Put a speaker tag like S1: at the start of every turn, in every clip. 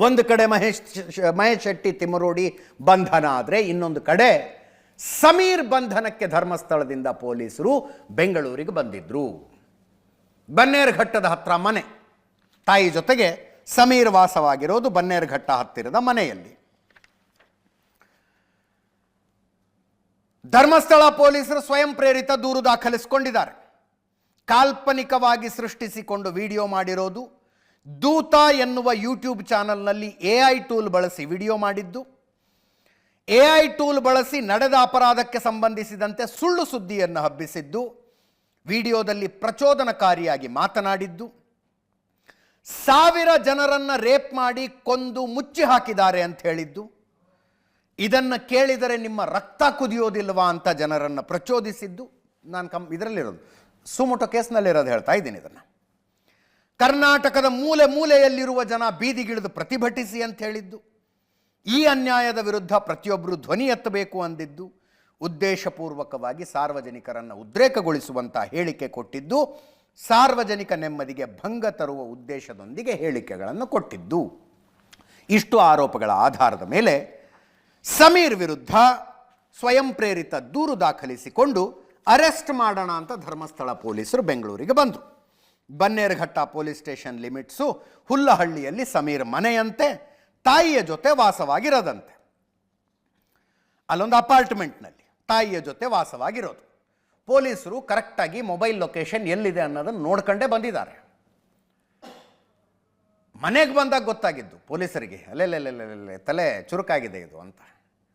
S1: ಒಂದು ಕಡೆ ಮಹೇಶ್ ಶೆಟ್ಟಿ ತಿಮ್ಮರೋಡಿ ಬಂಧನ ಆದರೆ ಇನ್ನೊಂದು ಕಡೆ ಸಮೀರ್ ಬಂಧನಕ್ಕೆ ಧರ್ಮಸ್ಥಳದಿಂದ ಪೊಲೀಸರು ಬೆಂಗಳೂರಿಗೆ ಬಂದಿದ್ರು. ಬನ್ನೇರುಘಟ್ಟದ ಹತ್ರ ಮನೆ, ತಾಯಿ ಜೊತೆಗೆ ಸಮೀರ್ ವಾಸವಾಗಿರೋದು ಬನ್ನೇರುಘಟ್ಟ ಹತ್ತಿರದ ಮನೆಯಲ್ಲಿ. ಧರ್ಮಸ್ಥಳ ಪೊಲೀಸರು ಸ್ವಯಂ ಪ್ರೇರಿತ ದೂರು ದಾಖಲಿಸಿಕೊಂಡಿದ್ದಾರೆ. ಕಾಲ್ಪನಿಕವಾಗಿ ಸೃಷ್ಟಿಸಿಕೊಂಡು ವಿಡಿಯೋ ಮಾಡಿರೋದು, ದೂತ ಎನ್ನುವ ಯೂಟ್ಯೂಬ್ ಚಾನಲ್ನಲ್ಲಿ AI ಟೂಲ್ ಬಳಸಿ ವಿಡಿಯೋ ಮಾಡಿದ್ದು, AI ಟೂಲ್ ಬಳಸಿ ನಡೆದ ಅಪರಾಧಕ್ಕೆ ಸಂಬಂಧಿಸಿದಂತೆ ಸುಳ್ಳು ಸುದ್ದಿಯನ್ನು ಹಬ್ಬಿಸಿದ್ದು, ವಿಡಿಯೋದಲ್ಲಿ ಪ್ರಚೋದನಕಾರಿಯಾಗಿ ಮಾತನಾಡಿದ್ದು, 1000 ಜನರನ್ನು ರೇಪ್ ಮಾಡಿ ಕೊಂದು ಮುಚ್ಚಿ ಹಾಕಿದ್ದಾರೆ ಅಂತ ಹೇಳಿದ್ದು, ಇದನ್ನು ಕೇಳಿದರೆ ನಿಮ್ಮ ರಕ್ತ ಕುದಿಯೋದಿಲ್ವಾ ಅಂತ ಜನರನ್ನು ಪ್ರಚೋದಿಸಿದ್ದು. ನಾನು ಇದರಲ್ಲಿರೋದು ಸುಮೋಟೋ ಕೇಸ್ನಲ್ಲಿರೋದು ಹೇಳ್ತಾ ಇದ್ದೀನಿ. ಇದನ್ನು ಕರ್ನಾಟಕದ ಮೂಲೆ ಮೂಲೆಯಲ್ಲಿರುವ ಜನ ಬೀದಿಗಿಳಿದು ಪ್ರತಿಭಟಿಸಿ ಅಂತ ಹೇಳಿದ್ದು, ಈ ಅನ್ಯಾಯದ ವಿರುದ್ಧ ಪ್ರತಿಯೊಬ್ಬರು ಧ್ವನಿ ಎತ್ತಬೇಕು ಅಂದಿದ್ದು, ಉದ್ದೇಶಪೂರ್ವಕವಾಗಿ ಸಾರ್ವಜನಿಕರನ್ನು ಉದ್ರೇಕಗೊಳಿಸುವಂಥ ಹೇಳಿಕೆ ಕೊಟ್ಟಿದ್ದು, ಸಾರ್ವಜನಿಕ ನೆಮ್ಮದಿಗೆ ಭಂಗ ತರುವ ಉದ್ದೇಶದೊಂದಿಗೆ ಹೇಳಿಕೆಗಳನ್ನು ಕೊಟ್ಟಿದ್ದು. ಇಷ್ಟು ಆರೋಪಗಳ ಆಧಾರದ ಮೇಲೆ ಸಮೀರ್ ವಿರುದ್ಧ ಸ್ವಯಂ ಪ್ರೇರಿತ ದೂರು ದಾಖಲಿಸಿಕೊಂಡು ಅರೆಸ್ಟ್ ಮಾಡೋಣ ಅಂತ ಧರ್ಮಸ್ಥಳ ಪೊಲೀಸರು ಬೆಂಗಳೂರಿಗೆ ಬಂದರು. ಬನ್ನೇರುಘಟ್ಟ ಪೊಲೀಸ್ ಸ್ಟೇಷನ್ ಲಿಮಿಟ್ಸು ಹುಲ್ಲಹಳ್ಳಿಯಲ್ಲಿ ಸಮೀರ್ ಮನೆಯಂತೆ, ತಾಯಿಯ ಜೊತೆ ವಾಸವಾಗಿರೋದಂತೆ. ಅಲ್ಲೊಂದು ಅಪಾರ್ಟ್ಮೆಂಟ್ನಲ್ಲಿ ತಾಯಿಯ ಜೊತೆ ವಾಸವಾಗಿರೋದು. ಪೊಲೀಸರು ಕರೆಕ್ಟಾಗಿ ಮೊಬೈಲ್ ಲೊಕೇಶನ್ ಎಲ್ಲಿದೆ ಅನ್ನೋದನ್ನು ನೋಡ್ಕೊಂಡೇ ಬಂದಿದ್ದಾರೆ. ಮನೆಗೆ ಬಂದಾಗ ಗೊತ್ತಾಗಿದ್ದು ಪೊಲೀಸರಿಗೆ, ಅಲ್ಲೆಲ್ಲೆಲ್ಲೆಲ್ಲೆ ತಲೆ ಚುರುಕಾಗಿದೆ ಇದು ಅಂತ.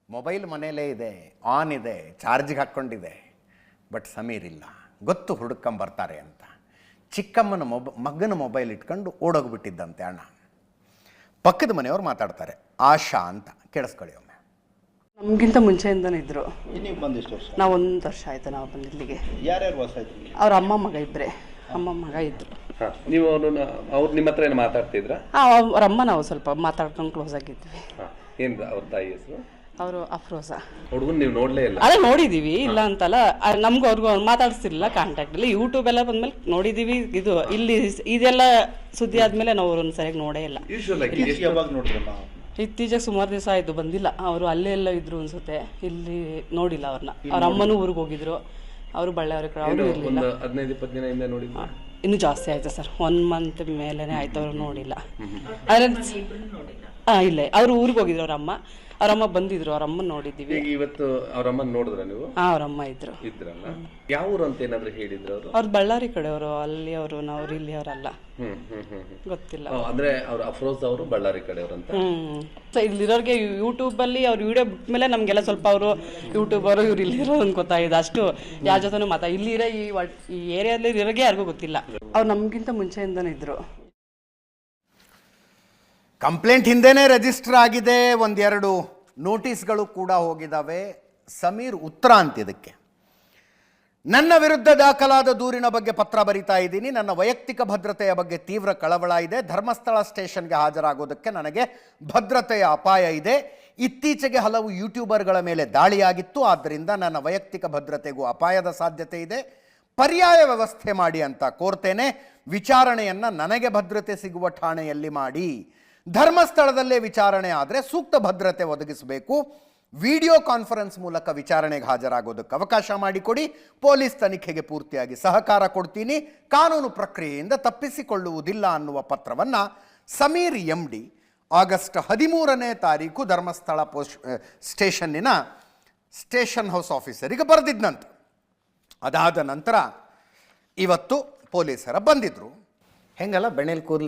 S1: ಮೊಬೈಲ್ ಮನೇಲೇ ಇದೆ, ಆನ್ ಇದೆ, ಚಾರ್ಜಿಗೆ ಹಾಕ್ಕೊಂಡಿದೆ, ಬಟ್ ಸಮೀರ್ ಇಲ್ಲ. ಗೊತ್ತು ಹುಡುಕೊಂಬರ್ತಾರೆ ಅಂತ. ಚಿಕ್ಕಮ್ಮನ ಮಗನ ಮೊಬೈಲ್ ಇಟ್ಕೊಂಡು ಓಡೋಗ್ಬಿಟ್ಟಿದ್ದಂತೆ ಅಣ್ಣ. ಪಕ್ಕದ ಮನೆಯವ್ರು ಮಾತಾಡ್ತಾರೆ, ಆಶಾ ಅಂತ, ಕೇಳಿಸ್ಕೊಳ್ಳಿ ಒಮ್ಮೆ.
S2: ನಮಗಿಂತ ಮುಂಚೆಯಿಂದನೇ ಇದ್ರು.
S3: ನೀವು ಬಂದಿಷ್ಟು ವರ್ಷ?
S2: ನಾವು 1 ವರ್ಷ ಆಯ್ತು ನಾವು ಬಂದು ಇಲ್ಲಿಗೆ.
S3: ಯಾರ್ಯಾರು ವಾಸ ಇದ್ರು?
S2: ಅವ್ರ ಅಮ್ಮ ಮಗ ಇಬ್ಬರೇ, ಅಮ್ಮ ಮಗ ಇದ್ರು.
S4: ನೀವು ಅವ್ರು ನಿಮ್ಮ ಹತ್ರ ಏನು ಮಾತಾಡ್ತಿದ್ರ?
S2: ಅವ್ರ ಅಮ್ಮ ನಾವು ಸ್ವಲ್ಪ ಮಾತಾಡ್ಕೊಂಡು ಕ್ಲೋಸ್ ಆಗಿದ್ವಿ.
S4: ಏನ್ ಅವ್ರ ತಾಯಿ ಹೆಸರು?
S2: ಅವರು ಅಫ್ರೋಜಾ.
S4: ಹುಡುಗನ್ ನೀವು ನೋಡ್ಲೇ ಇಲ್ಲ?
S2: ಅದೇ ನೋಡಿದೀವಿ, ಇಲ್ಲ ಅಂತಲ್ಲ. ನಮ್ಗೂ ಅವ್ರಿಗೂ ಮಾತಾಡ್ತಿರ್ಲಿಲ್ಲ ಕಾಂಟ್ಯಾಕ್ಟ್ ಅಲ್ಲಿ. ಯೂಟ್ಯೂಬ್ ಎಲ್ಲ ಬಂದ್ಮೇಲೆ ನೋಡಿದೀವಿ. ಇದು ಇಲ್ಲಿ ಇದೆಲ್ಲ ಸುದ್ದಿ ಆದ್ಮೇಲೆ ನಾವು ಅವ್ರನ್ನ ಸರಿಯಾಗಿ ನೋಡೇ ಇಲ್ಲ.
S3: ಯಾವಾಗ ನೋಡಿದ್ರಮ್ಮ?
S2: ಇತ್ತೀಚೆಗೆ ಸುಮಾರು ದಿವಸ ಆಯ್ತು ಬಂದಿಲ್ಲ. ಅವರು ಅಲ್ಲೇ ಎಲ್ಲ ಇದ್ರು ಅನ್ಸುತ್ತೆ, ಇಲ್ಲಿ ನೋಡಿಲ್ಲ ಅವ್ರನ್ನ. ಅವ್ರ ಅಮ್ಮನೂ ಊರಿಗೆ ಹೋಗಿದ್ರು, ಅವರು ಬಳ್ಳಾರಿ ಕಡೆ ಅವರು ಇರ್ಲಿಲ್ಲ.
S4: 15-20 ದಿನ ಹಿಂದೆ ನೋಡಿದ್ವಿ.
S2: ಇನ್ನೂ ಜಾಸ್ತಿ ಆಯ್ತು ಸರ್, 1 ಮಂತ್ ಮೇಲೇನೆ ಆಯ್ತು ಅವ್ರು ನೋಡಿಲ್ಲ. ಇಲ್ಲ, ಅವ್ರು ಊರಿಗೆ ಹೋಗಿದ್ರು. ಅವ್ರಮ್ಮ ಬಂದಿದ್ರು, ಅವ್ರಮ್ಮ ನೋಡಿದ್ದೀವಿ.
S4: ಇವತ್ತು ಅವ್ರಮ್ಮನ ನೋಡಿದ್ರ ನೀವು?
S2: ಅವ್ರಮ್ಮ ಇದ್ರಲ್ಲ.
S4: ಯಾವ ಊರು ಅಂತ ಏನಾದ್ರು ಹೇಳಿದ್ರು ಅವರು?
S2: ಅವ್ರು ಬಳ್ಳಾರಿ ಕಡೆ ಅವರು, ಅಲ್ಲಿ ಅವರು, ನಾವು ಇಲ್ಲಿ ಅವರಲ್ಲ, ಗೊತ್ತಿಲ್ಲ.
S4: ಅಂದ್ರೆ ಅವ್ರು ಅಫ್ರೋಜ್ ಅವರು ಬಳ್ಳಾರಿ ಕಡೆ ಅವ್ರು ಅಂತ.
S2: ಇಲ್ಲಿರೋರ್ಗೆ ಯೂಟ್ಯೂಬ್ ಅಲ್ಲಿ ಅವ್ರ ವಿಡಿಯೋ ಬಿಟ್ಮೇಲೆ ನಮ್ಗೆಲ್ಲ ಸ್ವಲ್ಪ ಅವರು ಯೂಟ್ಯೂಬರು ಇವ್ರು ಇಲ್ಲಿರೋದು ಅಂತ ಗೊತ್ತಾಗಿದೆ. ಅಷ್ಟು ಯಾರ ಜೊತೆನೂ ಇಲ್ಲಿ ಇರೋ ಈ ಏರಿಯಾದಲ್ಲಿ ಇರೋರಿಗೆ ಯಾರಿಗೂ ಗೊತ್ತಿಲ್ಲ. ಅವ್ರು ನಮ್ಗಿಂತ ಮುಂಚೆಯಿಂದನೇ ಇದ್ರು.
S1: ಕಂಪ್ಲೇಂಟ್ ಹಿಂದೆನೇ ರಿಜಿಸ್ಟರ್ ಆಗಿದೆ, 1-2 ನೋಟಿಸ್ಗಳು ಕೂಡ ಹೋಗಿದ್ದಾವೆ. ಸಮೀರ್ ಉತ್ತರ ಅಂತಿದ್ದಕ್ಕೆ, ನನ್ನ ವಿರುದ್ಧ ದಾಖಲಾದ ದೂರಿನ ಬಗ್ಗೆ ಪತ್ರ ಬರಿತಾ ಇದ್ದೀನಿ. ನನ್ನ ವೈಯಕ್ತಿಕ ಭದ್ರತೆಯ ಬಗ್ಗೆ ತೀವ್ರ ಕಳವಳ ಇದೆ. ಧರ್ಮಸ್ಥಳ ಸ್ಟೇಷನ್ಗೆ ಹಾಜರಾಗೋದಕ್ಕೆ ನನಗೆ ಭದ್ರತೆಯ ಅಪಾಯ ಇದೆ. ಇತ್ತೀಚೆಗೆ ಹಲವು ಯೂಟ್ಯೂಬರ್ಗಳ ಮೇಲೆ ದಾಳಿಯಾಗಿತ್ತು, ಆದ್ದರಿಂದ ನನ್ನ ವೈಯಕ್ತಿಕ ಭದ್ರತೆಗೂ ಅಪಾಯದ ಸಾಧ್ಯತೆ ಇದೆ. ಪರ್ಯಾಯ ವ್ಯವಸ್ಥೆ ಮಾಡಿ ಅಂತ ಕೋರ್ತೇನೆ. ವಿಚಾರಣೆಯನ್ನು ನನಗೆ ಭದ್ರತೆ ಸಿಗುವ ಠಾಣೆಯಲ್ಲಿ ಮಾಡಿ. ಧರ್ಮಸ್ಥಳದಲ್ಲೇ ವಿಚಾರಣೆ ಆದರೆ ಸೂಕ್ತ ಭದ್ರತೆ ಒದಗಿಸಬೇಕು. ವಿಡಿಯೋ ಕಾನ್ಫರೆನ್ಸ್ ಮೂಲಕ ವಿಚಾರಣೆಗೆ ಹಾಜರಾಗೋದಕ್ಕೆ ಅವಕಾಶ ಮಾಡಿಕೊಡಿ. ಪೊಲೀಸ್ ತನಿಖೆಗೆ ಪೂರ್ತಿಯಾಗಿ ಸಹಕಾರ ಕೊಡ್ತೀನಿ. ಕಾನೂನು ಪ್ರಕ್ರಿಯೆಯಿಂದ ತಪ್ಪಿಸಿಕೊಳ್ಳುವುದಿಲ್ಲ ಅನ್ನುವ ಪತ್ರವನ್ನು ಸಮೀರ್ MD ಆಗಸ್ಟ್ 13ನೇ ತಾರೀಕು ಧರ್ಮಸ್ಥಳ ಸ್ಟೇಷನ್ನಿನ ಸ್ಟೇಷನ್ ಹೌಸ್ ಆಫೀಸರಿಗೆ ಬರೆದಿದ್ದಂತೆ. ಅದಾದ ನಂತರ ಇವತ್ತು ಪೊಲೀಸರ ಬಂದಿದ್ರು. ಹೆಂಗಲ್ಲ ಬೆಣ್ಣೆಲಿ ಕೂದಲು